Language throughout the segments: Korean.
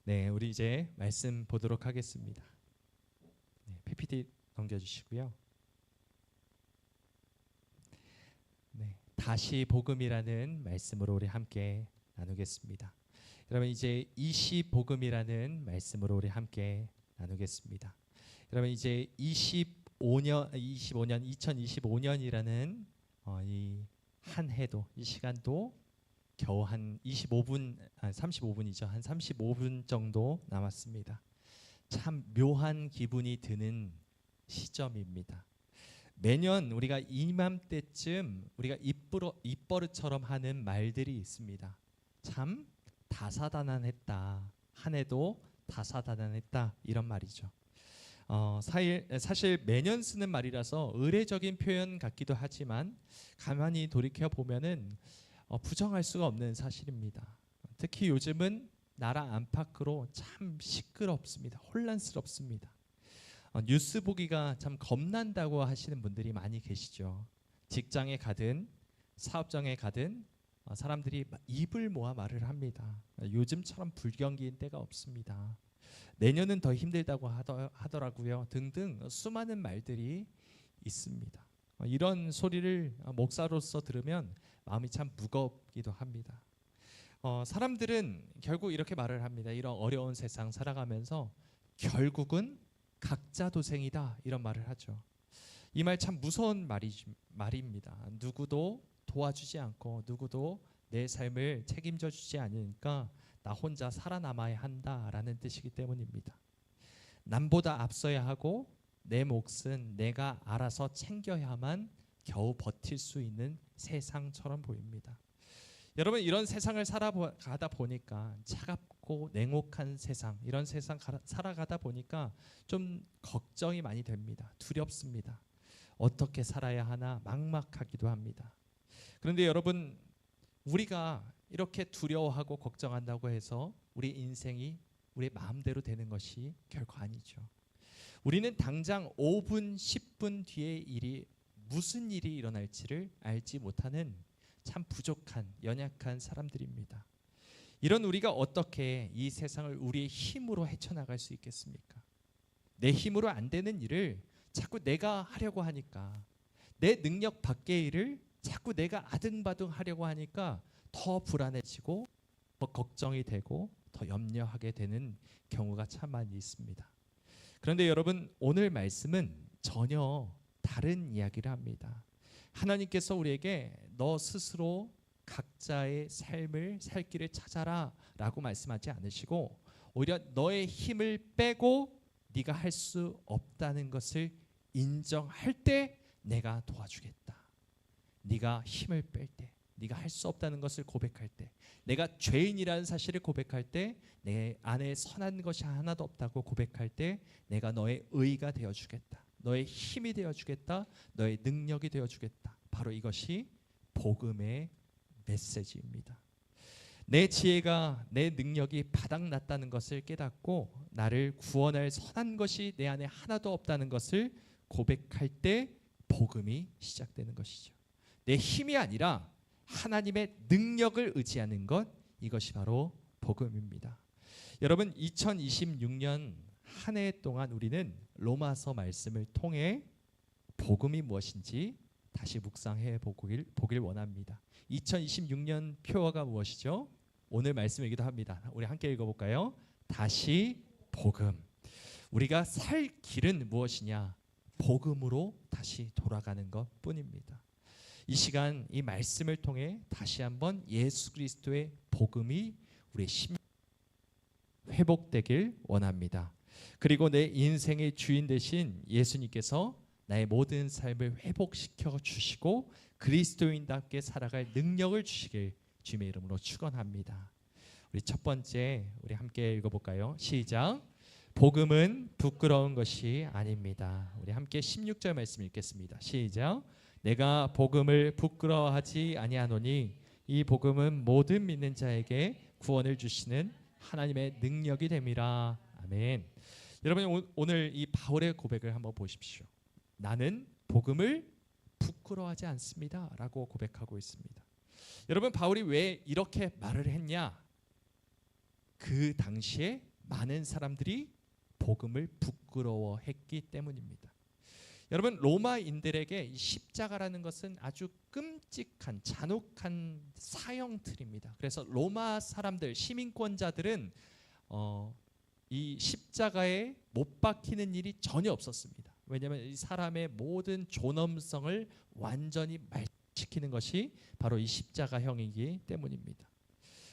네, 우리 이제 말씀 보도록 하겠습니다. 네, PPT 넘겨주시고요. 네, 다시 복음이라는 말씀으로 우리 함께 나누겠습니다. 여러분 이제 20복음이라는 말씀으로 우리 함께 나누겠습니다. 여러분 이제 2025년이라는 이 한 해도 이 시간도 겨우 한 25분, 35분이죠. 한 35분 정도 남았습니다. 참 묘한 기분이 드는 시점입니다. 매년 우리가 이맘때쯤 우리가 입버릇처럼 하는 말들이 있습니다. 참 다사다난했다. 한 해도 다사다난했다. 이런 말이죠. 사실 매년 쓰는 말이라서 의례적인 표현 같기도 하지만 가만히 돌이켜 보면은 부정할 수가 없는 사실입니다. 특히 요즘은 나라 안팎으로 참 시끄럽습니다. 혼란스럽습니다. 뉴스 보기가 참 겁난다고 하시는 분들이 많이 계시죠. 직장에 가든 사업장에 가든 사람들이 입을 모아 말을 합니다. 요즘처럼 불경기인 때가 없습니다. 내년은 더 힘들다고 하더라고요. 등등 수많은 말들이 있습니다. 이런 소리를 목사로서 들으면 마음이 참 무겁기도 합니다. 사람들은 결국 이렇게 말을 합니다. 이런 어려운 세상 살아가면서 결국은 각자 도생이다 이런 말을 하죠. 이 말 참 무서운 말입니다. 누구도 도와주지 않고 누구도 내 삶을 책임져 주지 않으니까 나 혼자 살아남아야 한다라는 뜻이기 때문입니다. 남보다 앞서야 하고 내 몫은 내가 알아서 챙겨야만 겨우 버틸 수 있는 세상처럼 보입니다. 여러분 이런 세상을 살아가다 보니까 차갑고 냉혹한 세상, 이런 세상 살아가다 보니까 좀 걱정이 많이 됩니다. 두렵습니다. 어떻게 살아야 하나 막막하기도 합니다. 그런데 여러분 우리가 이렇게 두려워하고 걱정한다고 해서 우리 인생이 우리 마음대로 되는 것이 결코 아니죠. 우리는 당장 5분, 10분 뒤에 무슨 일이 일어날지를 알지 못하는 참 부족한, 연약한 사람들입니다. 이런 우리가 어떻게 이 세상을 우리의 힘으로 헤쳐나갈 수 있겠습니까? 내 힘으로 안 되는 일을 자꾸 내가 하려고 하니까, 내 능력 밖의 일을 자꾸 내가 아등바등 하려고 하니까 더 불안해지고 더 걱정이 되고 더 염려하게 되는 경우가 참 많이 있습니다. 그런데 여러분 오늘 말씀은 전혀 다른 이야기를 합니다. 하나님께서 우리에게 너 스스로 각자의 삶을 살 길을 찾아라 라고 말씀하지 않으시고 오히려 너의 힘을 빼고 네가 할 수 없다는 것을 인정할 때 내가 도와주겠다. 네가 힘을 뺄 때, 네가 할 수 없다는 것을 고백할 때, 내가 죄인이라는 사실을 고백할 때, 내 안에 선한 것이 하나도 없다고 고백할 때 내가 너의 의가 되어주겠다. 너의 힘이 되어주겠다. 너의 능력이 되어주겠다. 바로 이것이 복음의 메시지입니다. 내 지혜가 내 능력이 바닥났다는 것을 깨닫고 나를 구원할 선한 것이 내 안에 하나도 없다는 것을 고백할 때 복음이 시작되는 것이죠. 내 힘이 아니라 하나님의 능력을 의지하는 것, 이것이 바로 복음입니다. 여러분 2026년 한 해 동안 우리는 로마서 말씀을 통해 복음이 무엇인지 다시 묵상해 보길 원합니다. 2026년 표어가 무엇이죠? 오늘 말씀이기도 합니다. 우리 함께 읽어볼까요? 다시 복음. 우리가 살 길은 무엇이냐? 복음으로 다시 돌아가는 것뿐입니다. 이 시간 이 말씀을 통해 다시 한번 예수 그리스도의 복음이 우리의 심령 회복되길 원합니다. 그리고 내 인생의 주인 되신 예수님께서 나의 모든 삶을 회복시켜 주시고 그리스도인답게 살아갈 능력을 주시길 주님의 이름으로 축원합니다. 우리 첫 번째 우리 함께 읽어볼까요? 시작. 복음은 부끄러운 것이 아닙니다. 우리 함께 16절 말씀 읽겠습니다. 시작. 내가 복음을 부끄러워하지 아니하노니 이 복음은 모든 믿는 자에게 구원을 주시는 하나님의 능력이 됨이라. 아멘. 여러분 오늘 이 바울의 고백을 한번 보십시오. 나는 복음을 부끄러워하지 않습니다 라고 고백하고 있습니다. 여러분 바울이 왜 이렇게 말을 했냐? 그 당시에 많은 사람들이 복음을 부끄러워했기 때문입니다. 여러분, 로마인들에게 이 십자가라는 것은 아주 끔찍한 잔혹한 사형틀입니다. 그래서 로마 사람들, 시민권자들은 이 십자가에 못 박히는 일이 전혀 없었습니다. 왜냐하면 이 사람의 모든 존엄성을 완전히 말시키는 것이 바로 이 십자가형이기 때문입니다.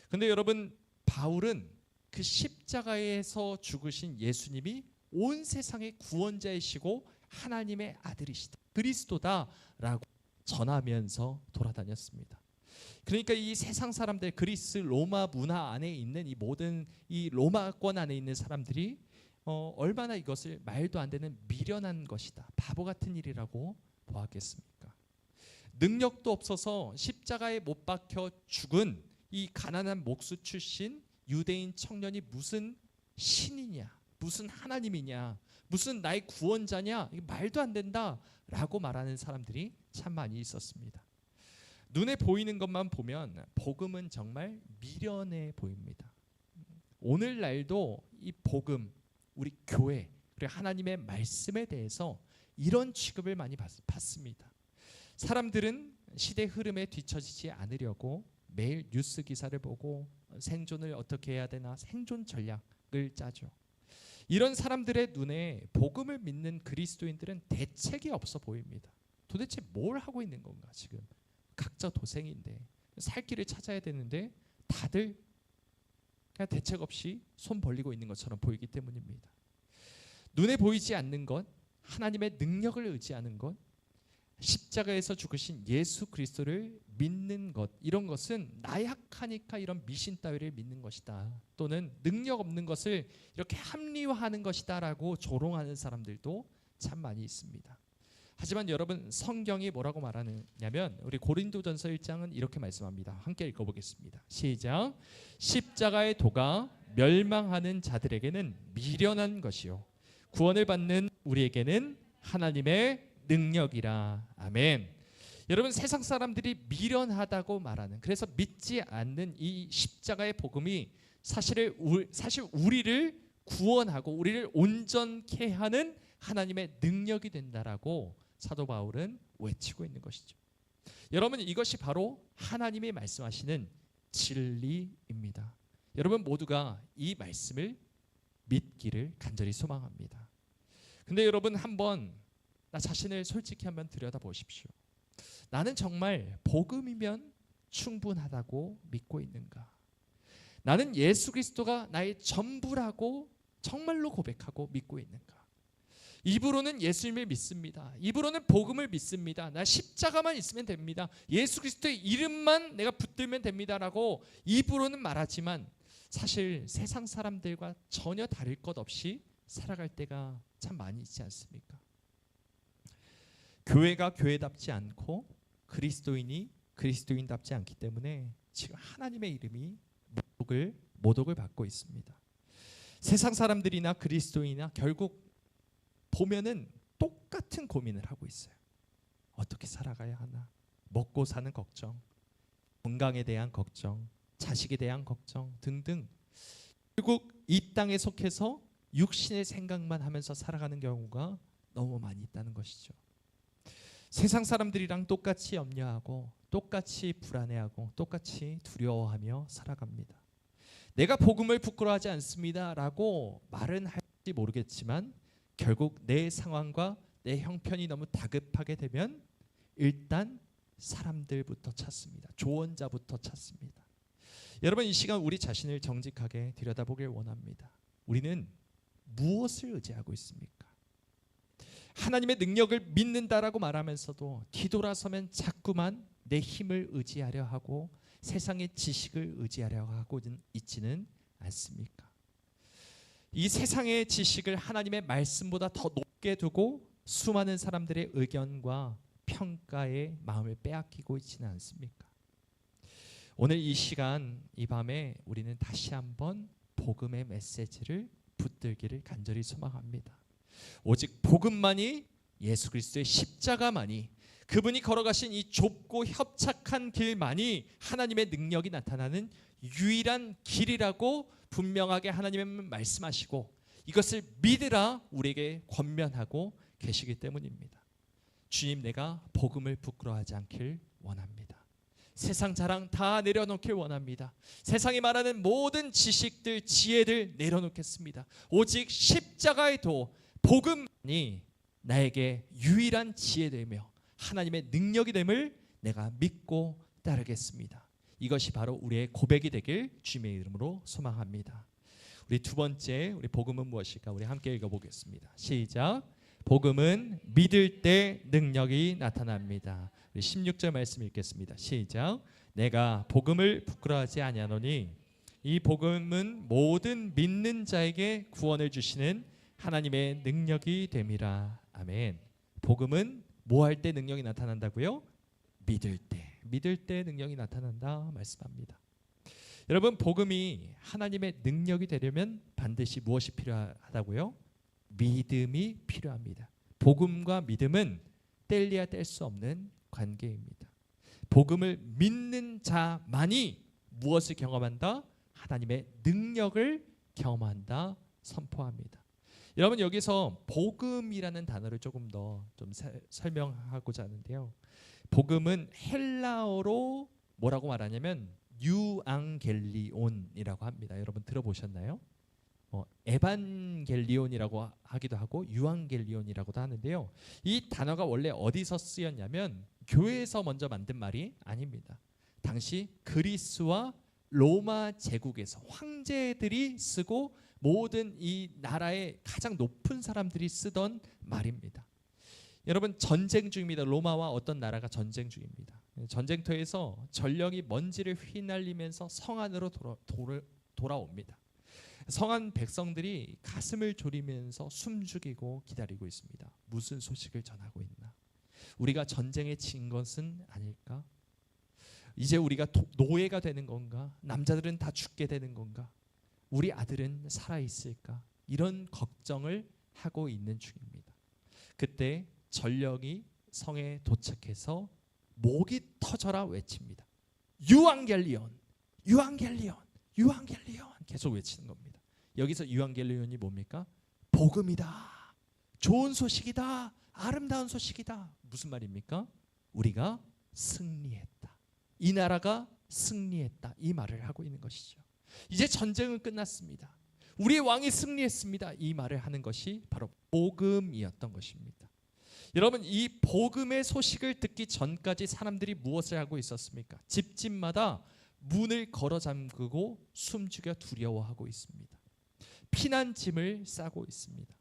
근데 여러분, 바울은 그 십자가에서 죽으신 예수님이 온 세상의 구원자이시고 하나님의 아들이시다, 그리스도다라고 전하면서 돌아다녔습니다. 그러니까 이 세상 사람들, 그리스 로마 문화 안에 있는 이 모든 이 로마권 안에 있는 사람들이 얼마나 이것을 말도 안 되는 미련한 것이다, 바보 같은 일이라고 보았겠습니까? 능력도 없어서 십자가에 못 박혀 죽은 이 가난한 목수 출신 유대인 청년이 무슨 신이냐, 무슨 하나님이냐, 무슨 나의 구원자냐, 이게 말도 안 된다라고 말하는 사람들이 참 많이 있었습니다. 눈에 보이는 것만 보면 복음은 정말 미련해 보입니다. 오늘날도 이 복음, 우리 교회, 그리고 하나님의 말씀에 대해서 이런 취급을 많이 받습니다. 사람들은 시대 흐름에 뒤처지지 않으려고 매일 뉴스 기사를 보고 생존을 어떻게 해야 되나 생존 전략을 짜죠. 이런 사람들의 눈에 복음을 믿는 그리스도인들은 대책이 없어 보입니다. 도대체 뭘 하고 있는 건가? 지금 각자 도생인데 살 길을 찾아야 되는데 다들 그냥 대책 없이 손 벌리고 있는 것처럼 보이기 때문입니다. 눈에 보이지 않는 것, 하나님의 능력을 의지하는 것, 십자가에서 죽으신 예수 그리스도를 믿는 것, 이런 것은 나약하니까 이런 미신 따위를 믿는 것이다, 또는 능력 없는 것을 이렇게 합리화하는 것이다 라고 조롱하는 사람들도 참 많이 있습니다. 하지만 여러분, 성경이 뭐라고 말하느냐면 우리 고린도전서 1장은 이렇게 말씀합니다. 함께 읽어보겠습니다. 시작. 십자가의 도가 멸망하는 자들에게는 미련한 것이요 구원을 받는 우리에게는 하나님의 능력이라. 아멘. 여러분, 세상 사람들이 미련하다고 말하는, 그래서 믿지 않는 이 십자가의 복음이 사실 우리를 구원하고 우리를 온전케 하는 하나님의 능력이 된다라고 사도 바울은 외치고 있는 것이죠. 여러분, 이것이 바로 하나님이 말씀하시는 진리입니다. 여러분 모두가 이 말씀을 믿기를 간절히 소망합니다. 근데 여러분, 한번 나 자신을 솔직히 한번 들여다보십시오. 나는 정말 복음이면 충분하다고 믿고 있는가? 나는 예수 그리스도가 나의 전부라고 정말로 고백하고 믿고 있는가? 입으로는 예수님을 믿습니다. 입으로는 복음을 믿습니다. 나 십자가만 있으면 됩니다. 예수 그리스도의 이름만 내가 붙들면 됩니다라고 입으로는 말하지만 사실 세상 사람들과 전혀 다를 것 없이 살아갈 때가 참 많이 있지 않습니까? 교회가 교회답지 않고 그리스도인이 그리스도인답지 않기 때문에 지금 하나님의 이름이 모독을 받고 있습니다. 세상 사람들이나 그리스도인이나 결국 보면은 똑같은 고민을 하고 있어요. 어떻게 살아가야 하나? 먹고 사는 걱정, 건강에 대한 걱정, 자식에 대한 걱정 등등. 결국 이 땅에 속해서 육신의 생각만 하면서 살아가는 경우가 너무 많이 있다는 것이죠. 세상 사람들이랑 똑같이 염려하고 똑같이 불안해하고 똑같이 두려워하며 살아갑니다. 내가 복음을 부끄러워하지 않습니다라고 말은 할지 모르겠지만 결국 내 상황과 내 형편이 너무 다급하게 되면 일단 사람들부터 찾습니다. 조언자부터 찾습니다. 여러분, 이 시간 우리 자신을 정직하게 들여다보길 원합니다. 우리는 무엇을 의지하고 있습니까? 하나님의 능력을 믿는다라고 말하면서도 뒤돌아서면 자꾸만 내 힘을 의지하려 하고 세상의 지식을 의지하려 하고 있지는 않습니까? 이 세상의 지식을 하나님의 말씀보다 더 높게 두고 수많은 사람들의 의견과 평가에 마음을 빼앗기고 있지는 않습니까? 오늘 이 시간, 이 밤에 우리는 다시 한번 복음의 메시지를 붙들기를 간절히 소망합니다. 오직 복음만이, 예수 그리스도의 십자가만이, 그분이 걸어가신 이 좁고 협착한 길만이 하나님의 능력이 나타나는 유일한 길이라고 분명하게 하나님은 말씀하시고 이것을 믿으라 우리에게 권면하고 계시기 때문입니다. 주님, 내가 복음을 부끄러워하지 않길 원합니다. 세상 자랑 다 내려놓길 원합니다. 세상이 말하는 모든 지식들, 지혜를 내려놓겠습니다. 오직 십자가의 도, 복음이 나에게 유일한 지혜되며 하나님의 능력이 됨을 내가 믿고 따르겠습니다. 이것이 바로 우리의 고백이 되길 주님의 이름으로 소망합니다. 우리 두 번째, 우리 복음은 무엇일까? 우리 함께 읽어보겠습니다. 시작. 복음은 믿을 때 능력이 나타납니다. 우리 16절 말씀 읽겠습니다. 시작. 내가 복음을 부끄러워하지 아니하노니 이 복음은 모든 믿는 자에게 구원을 주시는 하나님의 능력이 됨이라. 아멘. 복음은 뭐 할 때 능력이 나타난다고요? 믿을 때 능력이 나타난다 말씀합니다. 여러분, 복음이 하나님의 능력이 되려면 반드시 무엇이 필요하다고요? 믿음이 필요합니다. 복음과 믿음은 뗄래야 뗄 수 없는 관계입니다. 복음을 믿는 자만이 무엇을 경험한다? 하나님의 능력을 경험한다 선포합니다. 여러분, 여기서 복음이라는 단어를 조금 더 좀 설명하고자 하는데요. 복음은 헬라어로 뭐라고 말하냐면 유앙겔리온이라고 합니다. 여러분 들어보셨나요? 에반겔리온이라고 하기도 하고 유앙겔리온이라고도 하는데요. 이 단어가 원래 어디서 쓰였냐면 교회에서 먼저 만든 말이 아닙니다. 당시 그리스와 로마 제국에서 황제들이 쓰고 모든 이 나라의 가장 높은 사람들이 쓰던 말입니다. 여러분, 전쟁 중입니다. 로마와 어떤 나라가 전쟁 중입니다. 전쟁터에서 전령이 먼지를 휘날리면서 성 안으로 돌아옵니다. 성한 백성들이 가슴을 졸이면서 숨죽이고 기다리고 있습니다. 무슨 소식을 전하고 있나? 우리가 전쟁에 진 것은 아닐까? 이제 우리가 노예가 되는 건가? 남자들은 다 죽게 되는 건가? 우리 아들은 살아있을까? 이런 걱정을 하고 있는 중입니다. 그때 전령이 성에 도착해서 목이 터져라 외칩니다. 유앙겔리온, 유앙겔리온, 유앙겔리온 계속 외치는 겁니다. 여기서 유앙겔리온이 뭡니까? 복음이다, 좋은 소식이다, 아름다운 소식이다. 무슨 말입니까? 우리가 승리했다, 이 나라가 승리했다, 이 말을 하고 있는 것이죠. 이제 전쟁은 끝났습니다. 우리의 왕이 승리했습니다. 이 말을 하는 것이 바로 복음이었던 것입니다. 여러분, 이 복음의 소식을 듣기 전까지 사람들이 무엇을 하고 있었습니까? 집집마다 문을 걸어 잠그고 숨죽여 두려워하고 있습니다. 피난짐을 싸고 있습니다.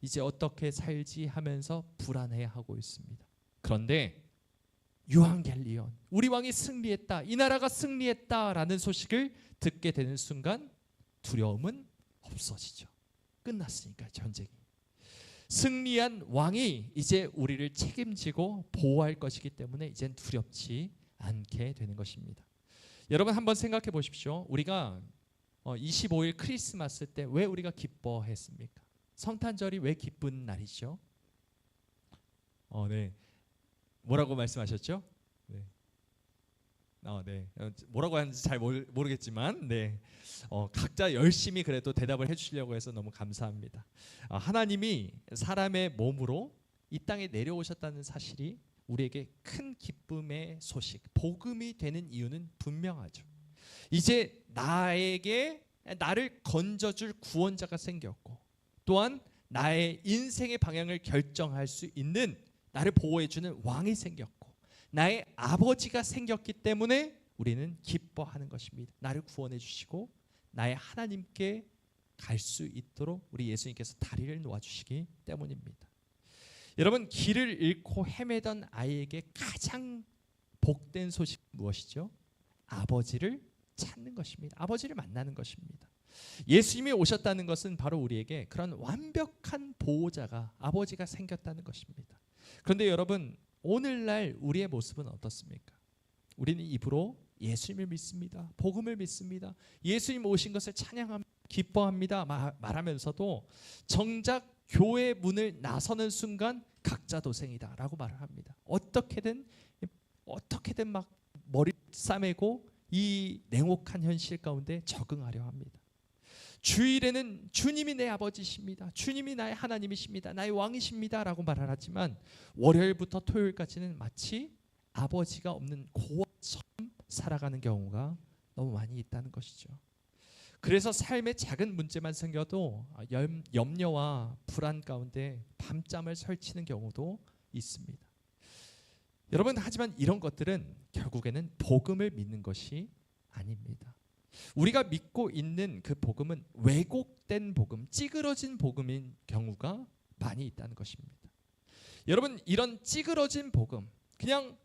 이제 어떻게 살지 하면서 불안해하고 있습니다. 그런데 유앙겔리온, 우리 왕이 승리했다, 이 나라가 승리했다라는 소식을 듣게 되는 순간 두려움은 없어지죠. 끝났으니까 전쟁이. 승리한 왕이 이제 우리를 책임지고 보호할 것이기 때문에 이젠 두렵지 않게 되는 것입니다. 여러분, 한번 생각해 보십시오. 우리가 25일 크리스마스 때 왜 우리가 기뻐했습니까? 성탄절이 왜 기쁜 날이죠? 네. 뭐라고 말씀하셨죠? 네. 네. 뭐라고 하는지 잘 모르겠지만, 네. 각자 열심히 그래도 대답을 해주시려고 해서 너무 감사합니다. 하나님이 사람의 몸으로 이 땅에 내려오셨다는 사실이 우리에게 큰 기쁨의 소식, 복음이 되는 이유는 분명하죠. 이제 나를 건져줄 구원자가 생겼고, 또한 나의 인생의 방향을 결정할 수 있는, 나를 보호해주는 왕이 생겼고, 나의 아버지가 생겼기 때문에 우리는 기뻐하는 것입니다. 나를 구원해 주시고 나의 하나님께 갈 수 있도록 우리 예수님께서 다리를 놓아주시기 때문입니다. 여러분, 길을 잃고 헤매던 아이에게 가장 복된 소식 무엇이죠? 아버지를 찾는 것입니다. 아버지를 만나는 것입니다. 예수님이 오셨다는 것은 바로 우리에게 그런 완벽한 보호자가, 아버지가 생겼다는 것입니다. 그런데 여러분, 오늘날 우리의 모습은 어떻습니까? 우리는 입으로 예수님을 믿습니다. 복음을 믿습니다. 예수님 오신 것을 찬양합니다. 기뻐합니다. 말하면서도 정작 교회 문을 나서는 순간 각자 도생이다라고 말을 합니다. 어떻게든 막 머리 싸매고 이 냉혹한 현실 가운데 적응하려 합니다. 주일에는 주님이 내 아버지십니다. 주님이 나의 하나님이십니다. 나의 왕이십니다. 라고 말을 하지만 월요일부터 토요일까지는 마치 아버지가 없는 고아처럼 살아가는 경우가 너무 많이 있다는 것이죠. 그래서 삶의 작은 문제만 생겨도 염려와 불안 가운데 밤잠을 설치는 경우도 있습니다. 여러분, 하지만 이런 것들은 결국에는 복음을 믿는 것이 아닙니다. 우리가 믿고 있는 그 복음은 왜곡된 복음, 찌그러진 복음인 경우가 많이 있다는 것입니다. 여러분, 이런 찌그러진 복음, 그냥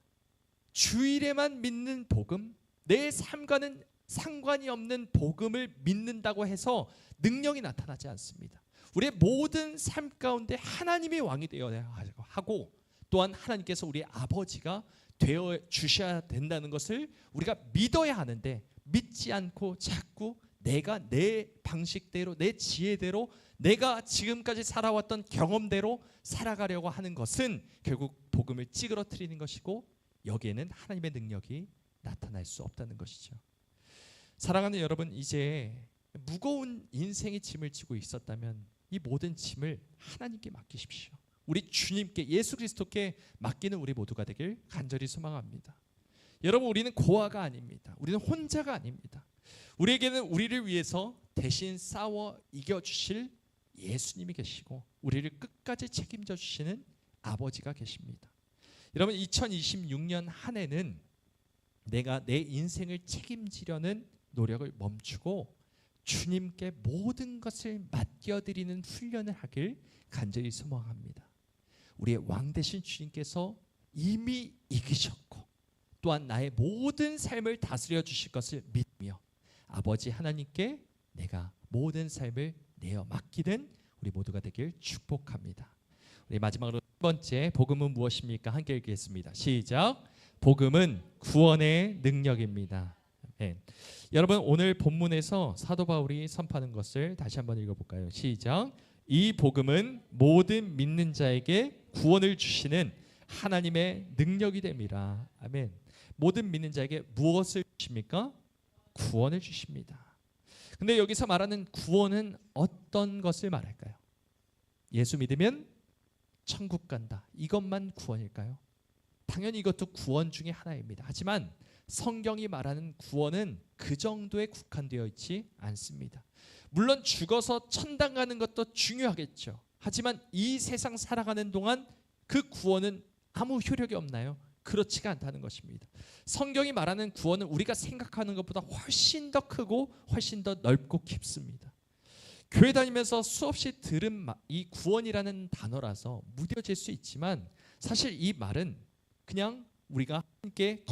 주일에만 믿는 복음, 내 삶과는 상관이 없는 복음을 믿는다고 해서 능력이 나타나지 않습니다. 우리의 모든 삶 가운데 하나님이 왕이 되어야 하고, 또한 하나님께서 우리의 아버지가 되어 주셔야 된다는 것을 우리가 믿어야 하는데, 믿지 않고 자꾸 내가 내 방식대로, 내 지혜대로, 내가 지금까지 살아왔던 경험대로 살아가려고 하는 것은 결국 복음을 찌그러뜨리는 것이고, 여기에는 하나님의 능력이 나타날 수 없다는 것이죠. 사랑하는 여러분, 이제 무거운 인생의 짐을 지고 있었다면 이 모든 짐을 하나님께 맡기십시오. 우리 주님께, 예수 그리스도께 맡기는 우리 모두가 되길 간절히 소망합니다. 여러분, 우리는 고아가 아닙니다. 우리는 혼자가 아닙니다. 우리에게는 우리를 위해서 대신 싸워 이겨주실 예수님이 계시고, 우리를 끝까지 책임져 주시는 아버지가 계십니다. 여러분, 2026년 한 해는 내가 내 인생을 책임지려는 노력을 멈추고 주님께 모든 것을 맡겨드리는 훈련을 하길 간절히 소망합니다. 우리의 왕 되신 주님께서 이미 이기셨고, 또한 나의 모든 삶을 다스려 주실 것을 믿으며 아버지 하나님께 내가 모든 삶을 내어 맡기는 우리 모두가 되길 축복합니다. 우리 마지막으로 첫 번째, 복음은 무엇입니까? 함께 읽겠습니다. 시작. 복음은 구원의 능력입니다. 네. 여러분, 오늘 본문에서 사도 바울이 선포하는 것을 다시 한번 읽어볼까요? 시작. 이 복음은 모든 믿는 자에게 구원을 주시는 하나님의 능력이 됨이라. 아멘. 모든 믿는 자에게 무엇을 주십니까? 구원을 주십니다. 근데 여기서 말하는 구원은 어떤 것을 말할까요? 예수 믿으면 천국 간다, 이것만 구원일까요? 당연히 이것도 구원 중에 하나입니다. 하지만 성경이 말하는 구원은 그 정도에 국한되어 있지 않습니다. 물론 죽어서 천당 가는 것도 중요하겠죠. 하지만 이 세상 살아가는 동안 그 구원은 아무 효력이 없나요? 그렇지가 않다는 것입니다. 성경이 말하는 구원은 우리가 생각하는 것보다 훨씬 더 크고 훨씬 더 넓고 깊습니다. 교회 다니면서 수없이 들은 이 구원이라는 단어라서 무뎌질 수 있지만, 사실 이 말은 그냥 우리가 함께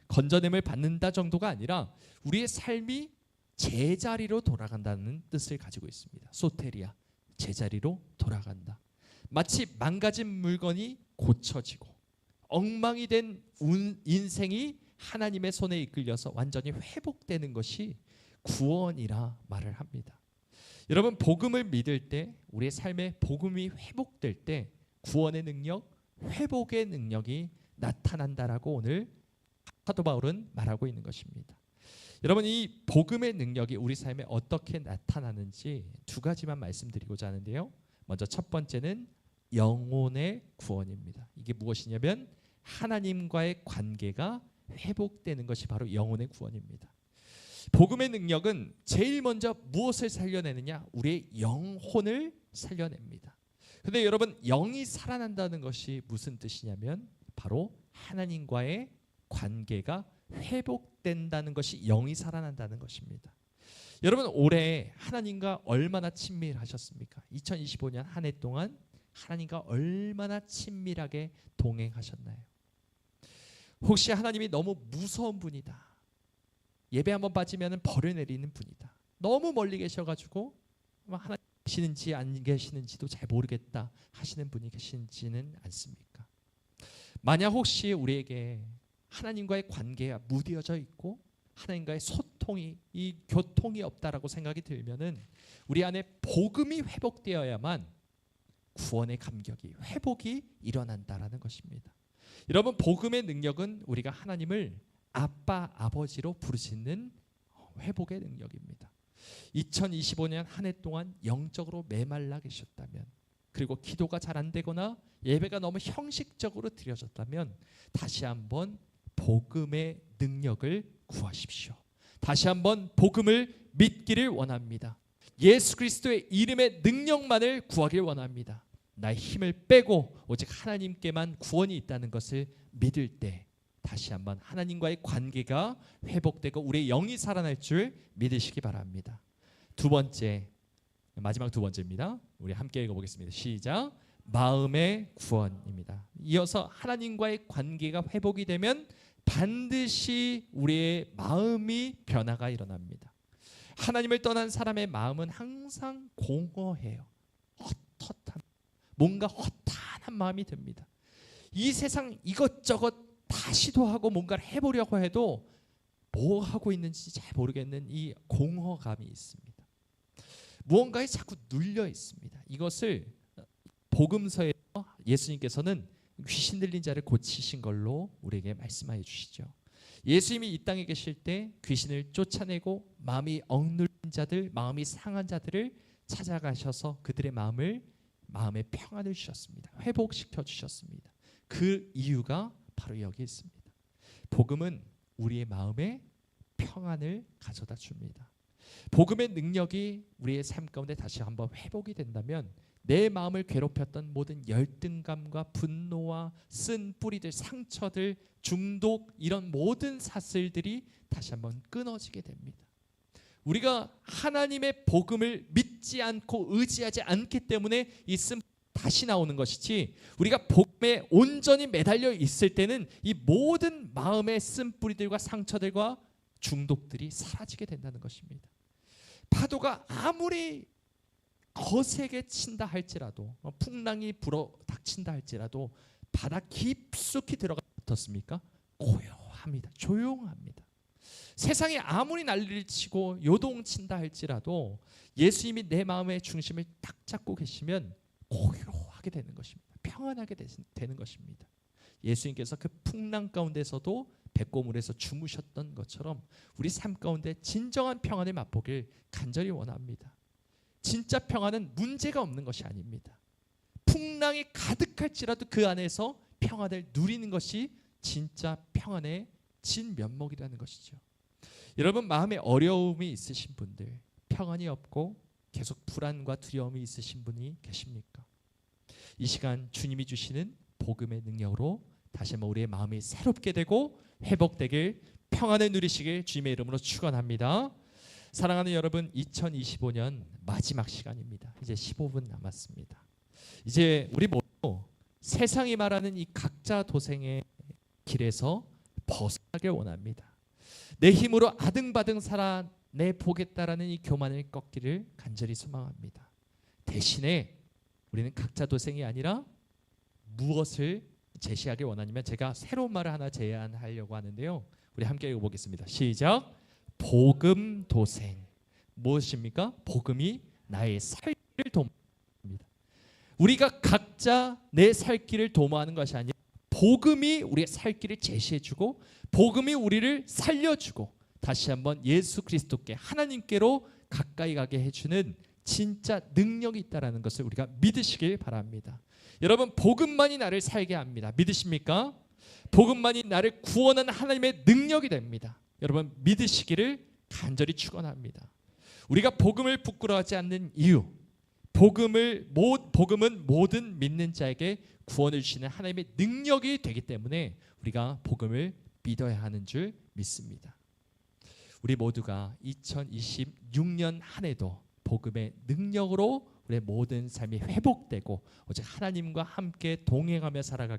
건져냄을 받는다 정도가 아니라 우리의 삶이 제자리로 돌아간다는 뜻을 가지고 있습니다. 소테리아, 제자리로 돌아간다. 마치 망가진 물건이 고쳐지고 엉망이 된 인생이 하나님의 손에 이끌려서 완전히 회복되는 것이 구원이라 말을 합니다. 여러분, 복음을 믿을 때, 우리의 삶에 복음이 회복될 때 구원의 능력, 회복의 능력이 나타난다라고 오늘 사도 바울은 말하고 있는 것입니다. 여러분, 이 복음의 능력이 우리 삶에 어떻게 나타나는지 두 가지만 말씀드리고자 하는데요. 먼저 첫 번째는 영혼의 구원입니다. 이게 무엇이냐면 하나님과의 관계가 회복되는 것이 바로 영혼의 구원입니다. 복음의 능력은 제일 먼저 무엇을 살려내느냐? 우리의 영혼을 살려냅니다. 근데 여러분, 영이 살아난다는 것이 무슨 뜻이냐면 바로 하나님과의 관계가 회복된다는 것이 영이 살아난다는 것입니다. 여러분, 올해 하나님과 얼마나 친밀하셨습니까? 2025년 한 해 동안 하나님과 얼마나 친밀하게 동행하셨나요? 혹시 하나님이 너무 무서운 분이다, 예배 한번 빠지면 버려내리는 분이다, 너무 멀리 계셔가지고 하나님 계시는지 안 계시는지도 잘 모르겠다 하시는 분이 계신지는 않습니까? 만약 혹시 우리에게 하나님과의 관계가 무뎌져 있고 하나님과의 소통, 이 교통이 없다라고 생각이 들면은 우리 안에 복음이 회복되어야만 구원의 감격이 회복이 일어난다라는 것입니다. 여러분, 복음의 능력은 우리가 하나님을 아빠 아버지로 부르시는 회복의 능력입니다. 2025년 한 해 동안 영적으로 메말라 계셨다면, 그리고 기도가 잘 안 되거나 예배가 너무 형식적으로 드려졌다면 다시 한번 복음의 능력을 구하십시오. 다시 한번 복음을 믿기를 원합니다. 예수 그리스도의 이름의 능력만을 구하길 원합니다. 나의 힘을 빼고 오직 하나님께만 구원이 있다는 것을 믿을 때 다시 한번 하나님과의 관계가 회복되고 우리의 영이 살아날 줄 믿으시기 바랍니다. 두 번째, 마지막 두 번째입니다. 우리 함께 읽어보겠습니다. 시작. 마음의 구원입니다. 이어서 하나님과의 관계가 회복이 되면 반드시 우리의 마음이 변화가 일어납니다. 하나님을 떠난 사람의 마음은 항상 공허해요. 헛헛한, 뭔가 허탄한 마음이 듭니다. 이 세상 이것저것 다 시도하고 뭔가를 해보려고 해도 뭐 하고 있는지 잘 모르겠는 이 공허감이 있습니다. 무언가에 자꾸 눌려 있습니다. 이것을 복음서에 예수님께서는 귀신 들린 자를 고치신 걸로 우리에게 말씀하여 주시죠. 예수님이 이 땅에 계실 때 귀신을 쫓아내고 마음이 억눌린 자들, 마음이 상한 자들을 찾아가셔서 그들의 마음에 평안을 주셨습니다. 회복시켜 주셨습니다. 그 이유가 바로 여기 있습니다. 복음은 우리의 마음에 평안을 가져다 줍니다. 복음의 능력이 우리의 삶 가운데 다시 한번 회복이 된다면 내 마음을 괴롭혔던 모든 열등감과 분노와 쓴 뿌리들, 상처들, 중독, 이런 모든 사슬들이 다시 한번 끊어지게 됩니다. 우리가 하나님의 복음을 믿지 않고 의지하지 않기 때문에 이 쓴 다시 나오는 것이지, 우리가 복음에 온전히 매달려 있을 때는 이 모든 마음의 쓴 뿌리들과 상처들과 중독들이 사라지게 된다는 것입니다. 파도가 아무리 거세게 친다 할지라도, 풍랑이 불어 닥친다 할지라도 바다 깊숙이 들어가 어떻습니까? 고요합니다. 조용합니다. 세상이 아무리 난리를 치고 요동친다 할지라도 예수님이 내 마음의 중심을 딱 잡고 계시면 고요하게 되는 것입니다. 평안하게 되는 것입니다. 예수님께서 그 풍랑 가운데서도 백고물에서 주무셨던 것처럼 우리 삶 가운데 진정한 평안을 맛보길 간절히 원합니다. 진짜 평안은 문제가 없는 것이 아닙니다. 풍랑이 가득할지라도 그 안에서 평안을 누리는 것이 진짜 평안의 진면목이라는 것이죠. 여러분, 마음에 어려움이 있으신 분들, 평안이 없고 계속 불안과 두려움이 있으신 분이 계십니까? 이 시간 주님이 주시는 복음의 능력으로 다시 한번 우리의 마음이 새롭게 되고 회복되길, 평안을 누리시길 주님의 이름으로 축원합니다. 사랑하는 여러분, 2025년 마지막 시간입니다. 이제 15분 남았습니다. 이제 우리 모두 세상이 말하는 이 각자 도생의 길에서 벗어나길 원합니다. 내 힘으로 아등바등 살아내보겠다라는 이 교만을 꺾기를 간절히 소망합니다. 대신에 우리는 각자 도생이 아니라 무엇을 제시하길 원하냐면, 제가 새로운 말을 하나 제안하려고 하는데요. 우리 함께 읽어보겠습니다. 시작. 복음 도생. 무엇입니까? 복음이 나의 살 길을 도모합니다. 우리가 각자 내 살 길을 도모하는 것이 아니라 복음이 우리의 살 길을 제시해주고 복음이 우리를 살려주고 다시 한번 예수 그리스도께, 하나님께로 가까이 가게 해주는 진짜 능력이 있다는 것을 우리가 믿으시길 바랍니다. 여러분, 복음만이 나를 살게 합니다. 믿으십니까? 복음만이 나를 구원하는 하나님의 능력이 됩니다. 여러분, 믿으시기를 간절히 축원합니다. 우리가 복음을 부끄러워하지 않는 이유, 복음은 모든 믿는 자에게 구원을 주시는 하나님의 능력이 되기 때문에 우리가 복음을 믿어야 하는 줄 믿습니다. 우리 모두가 2026년 한 해도 복음의 능력으로 우리의 모든 삶이 회복되고 오직 하나님과 함께 동행하며 살아가기